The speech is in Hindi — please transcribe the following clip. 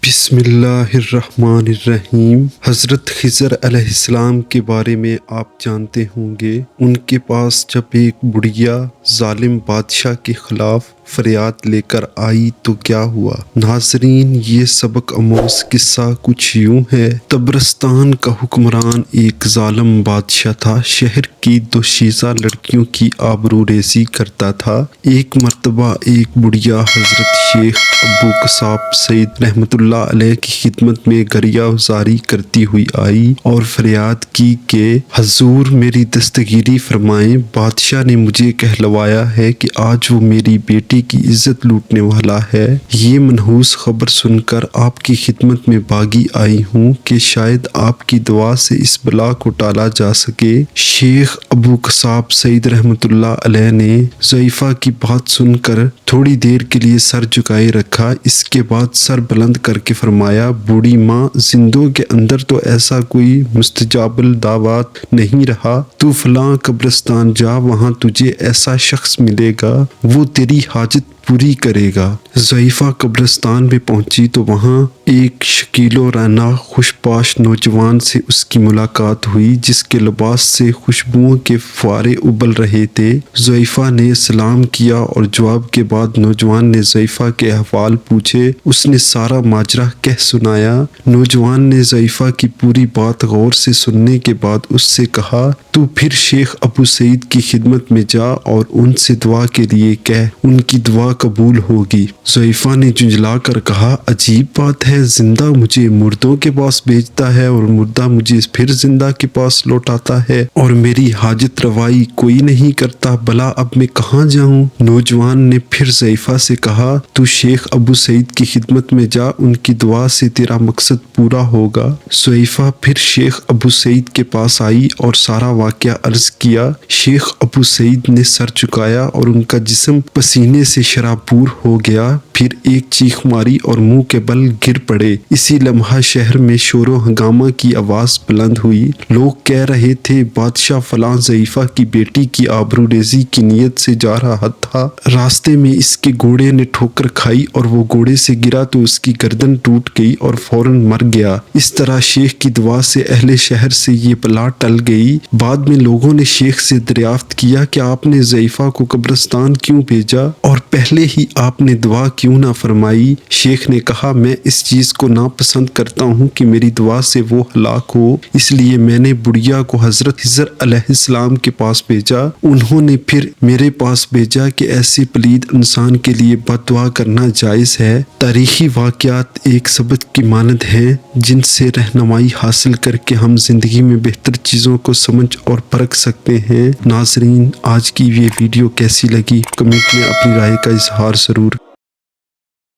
बिस्मिल्लाहिर्रहमानिर्रहीम। हज़रत खिज़र अलैहिस्सलाम के बारे में आप जानते होंगे। उनके पास जब एक बुढ़िया जालिम बादशाह के खिलाफ फरियाद लेकर आई तो क्या हुआ। नाज़रीन, ये सबक आमोज़ किस्सा कुछ यूं है। तबरस्तान का हुक्मरान एक जालिम बादशाह था। शहर की दोशीज़ा लड़कियों की आबरूरेज़ी करता था। एक मर्तबा एक बुढ़िया हज़रत शेख अबू कसाब सईद रहमतुल्लाह अलैह की खिदमत में गरिया गुजारी करती हुई आई और फरियाद की कि हजूर मेरी दस्तगीरी फरमाएं। बादशाह ने मुझे कहलवाया है कि आज वो मेरी बेटी की इज्जत लूटने वाला है। ये मनहूस खबर सुनकर आपकी खिदमत में बागी आई हूँ कि शायद आपकी दुआ से इस बला को टाला जा सके। शेख अबू कसाब सईद रहमतुल्लाह अलैह ने ज़ईफ़ा की बात सुनकर थोड़ी देर के लिए सर झुकाए रखा। इसके बाद सर बुलंद करके फरमाया, बूढ़ी माँ, जिंदों के अंदर तो ऐसा कोई मुस्तजाबुल दावात नहीं रहा। तू फलां कब्रिस्तान जा, वहाँ तुझे ऐसा शख्स मिलेगा, वो तेरी हाजत पूरी करेगा। ज़ईफ़ा कब्रिस्तान में पहुंची तो वहाँ एक शकीलो राना खुशपाश नौजवान से उसकी मुलाकात हुई, जिसके लिबास से खुशबुओं के फुआरे उबल रहे थे। ज़ईफ़ा ने सलाम किया और जवाब के बाद नौजवान ने ज़ईफ़ा के अहवाल पूछे। उसने सारा माजरा कह सुनाया। नौजवान ने ज़ईफ़ा की पूरी बात गौर से सुनने के बाद उससे कहा, तू फिर शेख अबू सईद की खिदमत में जा और उनसे दुआ के लिए कह, उनकी दुआ कबूल होगी। ज़ईफ़ा ने झुंझला कर कहा, अजीब बात है, जिंदा मुझे मुर्दों के पास भेजता है और मुर्दा मुझे फिर जिंदा के पास लौटाता है और मेरी हाजत रवाई कोई नहीं करता। भला अब मैं कहाँ जाऊँ। नौजवान ने फिर ज़ईफ़ा से कहा, तू शेख अबू सईद की खिदमत में जा, उनकी दुआ से तेरा मकसद पूरा होगा। ज़ईफ़ा फिर शेख अबू सईद के पास आई और सारा वाक़या अर्ज किया। शेख अबू सईद ने सर झुकाया और उनका जिस्म पसीने से शराबूर हो गया। फिर एक चीख मारी और मुंह के बल गिर पड़े। इसी लम्हा शहर में शोरो हंगामा की आवाज बुलंद हुई। लोग कह रहे थे, बादशाह फलां ज़ईफ़ा की बेटी की आबरूरेज़ी की नीयत से जा रहा था। रास्ते में इसके घोड़े ने ठोकर खाई और वो घोड़े से गिरा तो उसकी गर्दन टूट गई और फौरन मर गया। इस तरह शेख की दुआ से अहले शहर से ये बला टल गई। बाद में लोगों ने शेख से दरियाफ्त किया कि आपने ज़ईफ़ा को कब्रिस्तान क्यों भेजा और पहले ही आपने दुआ क्यों ना फरमाई। शेख ने कहा, मैं इस चीज को नापसंद करता हूँ कि मेरी दुआ से वो हलाक हो, इसलिए मैंने बुढ़िया को हजरत खिज़र अलैहिस्सलाम के पास भेजा। उन्होंने फिर मेरे पास भेजा कि ऐसे पलीद इंसान के लिए बददुआ करना जायज़ है। तारीखी वाक़यात एक सबक की मानद हैं, जिनसे रहनुमाई हासिल करके हम जिंदगी में बेहतर चीज़ों को समझ और परख सकते हैं। नाज़रीन, आज की ये वीडियो कैसी लगी कमेंट में अपनी राय का इजहार ज़रूर